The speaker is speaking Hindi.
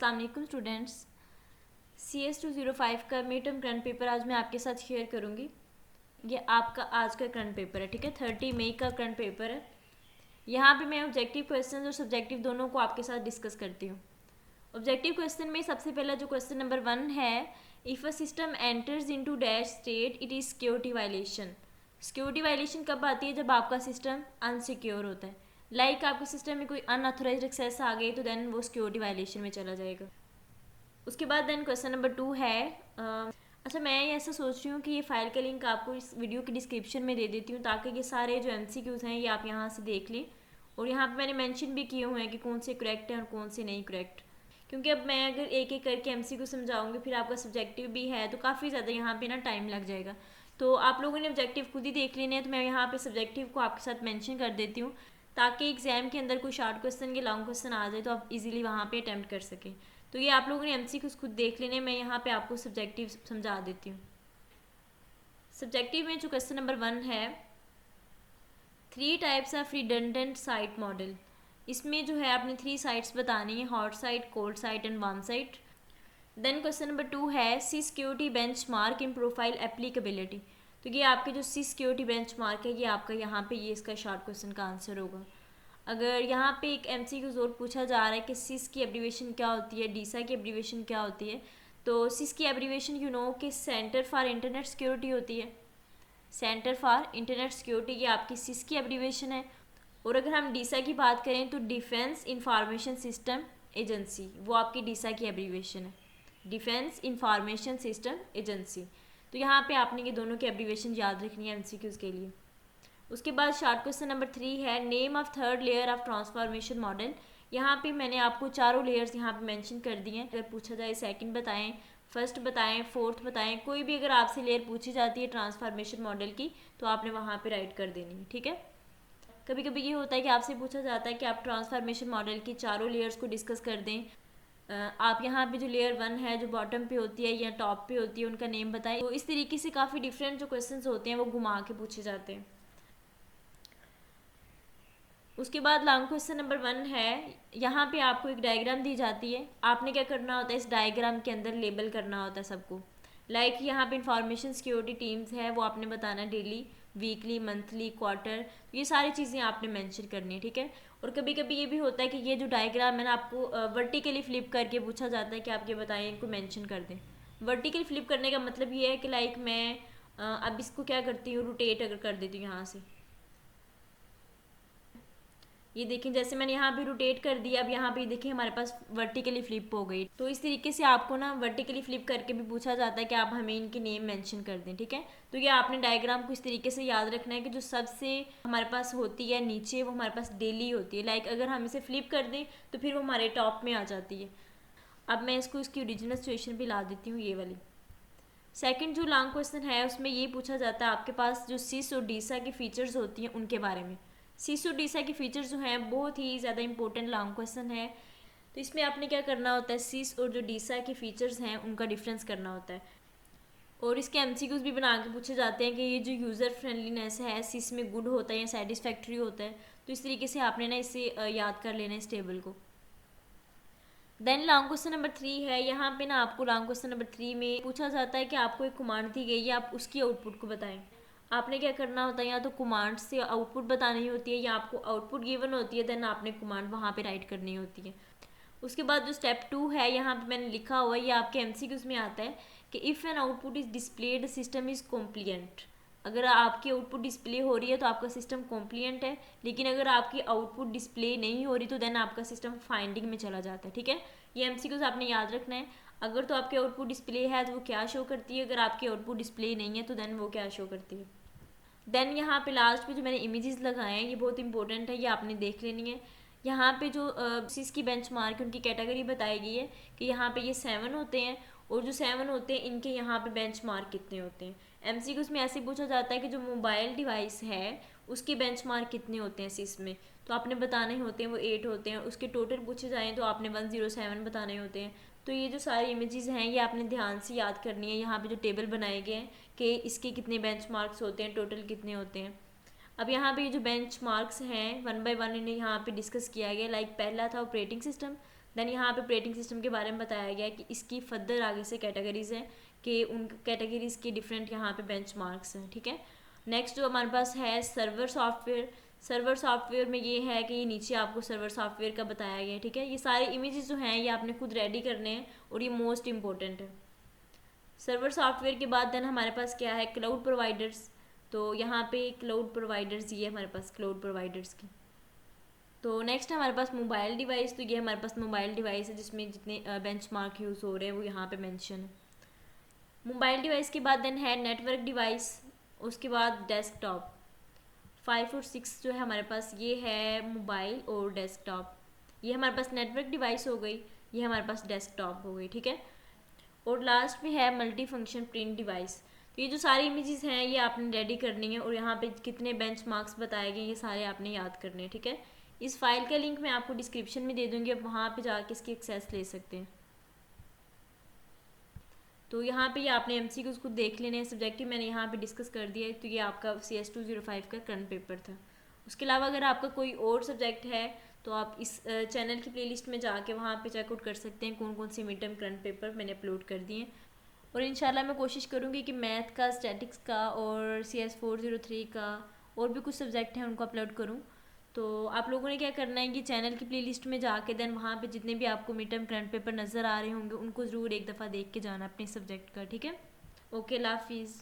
अस्सलाम वालेकुम स्टूडेंट्स। CS 205 का मिड टर्म करंट पेपर आज मैं आपके साथ शेयर करूंगी। ये आपका आज का करंट पेपर है, ठीक है। 30 मई का करंट पेपर है। यहाँ पे मैं ऑब्जेक्टिव क्वेश्चन और सब्जेक्टिव दोनों को आपके साथ डिस्कस करती हूँ। ऑब्जेक्टिव क्वेश्चन में सबसे पहला जो क्वेश्चन नंबर 1 है, if a system enters into dash state it is security violation. Security violation कब आती है? जब आपका सिस्टम अनसिक्योर होता है। लाइक आपके सिस्टम में कोई अनऑथोराइज्ड एक्सेस आ गई तो देन वो सिक्योरिटी वायलेशन में चला जाएगा। उसके बाद देन क्वेश्चन नंबर 2 है, अच्छा मैं ऐसा सोच रही हूँ कि ये फाइल का लिंक आपको इस वीडियो के डिस्क्रिप्शन में दे देती हूँ ताकि ये सारे जो MCQs हैं ये आप यहाँ से देख लें। और यहाँ पे मैंने मेंशन भी किए हुए हैं कि कौन से करेक्ट हैं और कौन से नहीं करेक्ट, क्योंकि अब मैं अगर एक एक करके MCQ समझाऊंगी फिर आपका सब्जेक्टिव भी है तो काफ़ी ज़्यादा यहाँ पे ना टाइम लग जाएगा। तो आप लोगों ने ऑब्जेक्टिव खुद ही देख लेने हैं, तो मैं यहाँ पे सब्जेक्टिव को आपके साथ मेंशन कर देती हूँ ताकि एग्जाम के अंदर कोई शॉर्ट क्वेश्चन के लॉन्ग क्वेश्चन आ जाए तो आप इजीली वहाँ पे अटैम्प्ट कर सकें। तो ये आप लोगों ने MCQs खुद देख लेने, मैं यहाँ पे आपको सब्जेक्टिव समझा देती हूँ। सब्जेक्टिव में जो क्वेश्चन नंबर 1 है, 3 types of redundant site model. इसमें जो है आपने 3 साइट्स बतानी है, hot site, cold site and warm site. Then question number 2 है, C security benchmark in profile applicability. तो ये आपके जो सी सिक्योरिटी बेंचमार्क है ये आपका यहाँ पे ये इसका शॉर्ट क्वेश्चन का आंसर होगा। अगर यहाँ पे एक MCQ और पूछा जा रहा है कि सिस की एब्रीवेशन क्या होती है, डीसा की एब्रीवेशन क्या होती है, तो सिस की एब्रीवेशन कि सेंटर फॉर इंटरनेट सिक्योरिटी होती है। सेंटर फॉर इंटरनेट सिक्योरिटी ये आपकी सिस की एब्रीवेशन है। और अगर हम डीसा की बात करें तो डिफेंस इंफॉर्मेशन सिस्टम एजेंसी, वो आपकी डीसा की एब्रीवेशन है, डिफेंस इंफॉर्मेशन सिस्टम एजेंसी। तो यहाँ पे आपने ये दोनों की एब्रीवेशन याद रखनी है MCQs के लिए। उसके बाद शॉर्ट क्वेश्चन नंबर 3 है, name of third layer of transformation model. यहाँ पे मैंने आपको चारों लेयर्स यहाँ पे मेंशन कर दिए हैं। अगर पूछा जाए सेकंड बताएं, फर्स्ट बताएं, फोर्थ बताएं, कोई भी अगर आपसे लेयर पूछी जाती है ट्रांसफॉर्मेशन मॉडल की तो आपने वहाँ पे राइट कर देनी है, ठीक है। कभी कभी ये होता है कि आपसे पूछा जाता है कि आप ट्रांसफॉर्मेशन मॉडल की चारों लेयर्स को डिस्कस कर दें। आप यहाँ पे जो लेयर 1 है जो बॉटम पे होती है या टॉप पे होती है उनका नेम बताएं। तो इस तरीके से काफ़ी डिफरेंट जो क्वेश्चन होते हैं वो घुमा के पूछे जाते हैं। उसके बाद लॉन्ग क्वेश्चन नंबर 1 है, यहाँ पे आपको एक डायग्राम दी जाती है, आपने क्या करना होता है इस डायग्राम के अंदर लेबल करना होता है सबको। लाइक यहाँ पे इंफॉर्मेशन सिक्योरिटी टीम्स है वो आपने बताना डेली, वीकली, मंथली, क्वार्टर, ये सारी चीज़ें आपने मेंशन करनी है, ठीक है। और कभी कभी ये भी होता है कि ये जो डायग्राम है ना आपको वर्टिकली फ्लिप करके पूछा जाता है कि आप ये बताएं, इनको मेंशन कर दें। वर्टिकली फ्लिप करने का मतलब ये है कि लाइक मैं अब इसको क्या करती हूँ, रोटेट अगर कर देती हूँ यहाँ से, ये देखें जैसे मैंने यहाँ पे रोटेट कर दिया, अब यहाँ पे देखिए हमारे पास वर्टिकली फ्लिप हो गई। तो इस तरीके से आपको ना वर्टिकली फ्लिप करके भी पूछा जाता है कि आप हमें इनके नेम मेंशन कर दें, ठीक है। तो ये आपने डायग्राम को इस तरीके से याद रखना है कि जो सबसे हमारे पास होती है नीचे वो हमारे पास डेली होती है। लाइक अगर हम इसे फ्लिप कर दें तो फिर वो हमारे टॉप में आ जाती है। अब मैं इसको इसकी ओरिजिनल सिचुएशन भी ला देती हूँ, ये वाली। सेकंड जो लॉन्ग क्वेश्चन है उसमें ये पूछा जाता है आपके पास जो सिस और डीसा की फीचर्स होती हैं उनके बारे में। सिस और डीसा की फीचर्स जो हैं बहुत ही ज़्यादा इंपॉर्टेंट लॉन्ग क्वेश्चन है। तो इसमें आपने क्या करना होता है, सिस और जो डीसा के फीचर्स हैं उनका डिफरेंस करना होता है। और इसके MCQs भी बना के पूछे जाते हैं कि ये जो यूज़र फ्रेंडलीनेस है सिस में गुड होता है या सेटिस्फैक्ट्री होता है। तो इस तरीके से आपने ना इसे याद कर लेना है इस टेबल को। देन लॉन्ग क्वेश्चन नंबर 3 है, यहाँ पे ना आपको लॉन्ग क्वेश्चन नंबर 3 में पूछा जाता है कि आपको एक कमांड दी गई है, आप उसकी आउटपुट को बताएं। आपने क्या करना होता है, या तो कमांड से आउटपुट बतानी होती है या आपको आउटपुट गिवन होती है, देन आपने कमांड वहाँ पे राइट करनी होती है। उसके बाद जो स्टेप 2 है यहाँ पे मैंने लिखा हुआ है, ये आपके MCQs में आता है कि if an output is displayed system is कॉम्प्लिएंट। अगर आपकी आउटपुट डिस्प्ले हो रही है तो आपका सिस्टम कॉम्प्लिएंट है, लेकिन अगर आपकी आउटपुट डिस्प्ले नहीं हो रही तो देन आपका सिस्टम फाइंडिंग में चला जाता है, ठीक है। ये MCQs आपने याद रखना है। अगर तो आपकी आउटपुट डिस्प्ले है तो वो क्या शो करती है, अगर आपकी आउटपुट डिस्प्ले नहीं है तो देन वो क्या शो करती है। देन यहाँ पे लास्ट पे जो मैंने इमेजेस लगाए हैं ये बहुत इंपॉर्टेंट है, ये आपने देख लेनी है। यहाँ पे जो सिस की बेंचमार्क उनकी कैटेगरी बताई गई है कि यहाँ पे ये 7 होते हैं और जो 7 होते हैं इनके यहाँ पे बेंचमार्क कितने होते हैं। MCQs में ऐसे पूछा जाता है कि जो मोबाइल डिवाइस है उसके बेंचमार्क कितने होते हैं सिस में, तो आपने बताने होते हैं वो 8 होते हैं। उसके टोटल पूछे जाएँ तो आपने 107 बताने होते हैं। तो ये जो सारी इमेजेस हैं ये आपने ध्यान से याद करनी है। यहाँ पे जो टेबल बनाए गए हैं कि इसके कितने बेंचमार्क्स होते हैं, टोटल कितने होते हैं। अब यहाँ पे जो बेंचमार्क्स हैं 1 बाय 1 इन्हें यहाँ पे डिस्कस किया गया। लाइक पहला था ऑपरेटिंग सिस्टम, देन यहाँ पे ऑपरेटिंग सिस्टम के बारे में बताया गया है कि इसकी फर्दर आगे से कैटेगरीज हैं कि उन कैटेगरीज के डिफरेंट यहाँ पे बेंचमार्क्स हैं, ठीक है। नेक्स्ट जो हमारे पास है सर्वर सॉफ्टवेयर। सर्वर सॉफ्टवेयर में ये है कि ये नीचे आपको सर्वर सॉफ्टवेयर का बताया गया है, ठीक है। ये सारे इमेजेस जो हैं ये आपने खुद रेडी करने हैं और ये मोस्ट इंपॉर्टेंट है। सर्वर सॉफ्टवेयर के बाद देन हमारे पास क्या है, क्लाउड प्रोवाइडर्स। तो यहाँ पे क्लाउड प्रोवाइडर्स ये हमारे पास क्लाउड प्रोवाइडर्स की। तो नेक्स्ट हमारे पास मोबाइल डिवाइस। तो ये हमारे पास मोबाइल डिवाइस है जिसमें जितने बेंचमार्क यूज़ हो रहे हैं वो यहाँ पे मेंशन है। मोबाइल डिवाइस के बाद देन है नेटवर्क डिवाइस, उसके बाद डेस्कटॉप। 5 और 6 जो है हमारे पास ये है मोबाइल और डेस्कटॉप। ये हमारे पास नेटवर्क डिवाइस हो गई, ये हमारे पास डेस्कटॉप हो गई, ठीक है। और लास्ट में है मल्टी फंक्शन प्रिंट डिवाइस। तो ये जो सारी इमेजेस हैं ये आपने रेडी करनी है और यहाँ पे कितने बेंचमार्क्स बताए गए ये सारे आपने याद करने हैं, ठीक है। इस फाइल का लिंक मैं आपको डिस्क्रिप्शन में दे दूँगी, आप वहाँ पे जाके इसकी एक्सेस ले सकते हैं। तो यहाँ पे ये आपने MCQs को देख लेने हैं, सब्जेक्टिव मैंने यहाँ पे डिस्कस कर दिया है। तो ये आपका CS205 का करंट पेपर था। उसके अलावा अगर आपका कोई और सब्जेक्ट है तो आप इस चैनल की प्लेलिस्ट में जाके वहाँ पे चेकआउट कर सकते हैं कौन कौन से मिड टर्म करंट पेपर मैंने अपलोड कर दिए हैं। और इंशाल्लाह मैं कोशिश करूँगी कि मैथ का, स्टैटिक्स का और CS403 का और भी कुछ सब्जेक्ट हैं उनको अपलोड करूँ। तो आप लोगों ने क्या करना है कि चैनल की प्लेलिस्ट में जाके देन वहाँ पे जितने भी आपको मिड टर्म करंट पेपर नज़र आ रहे होंगे उनको ज़रूर एक दफ़ा देख के जाना अपने सब्जेक्ट का, ठीक है। ओके, अल्लाह हाफिज़।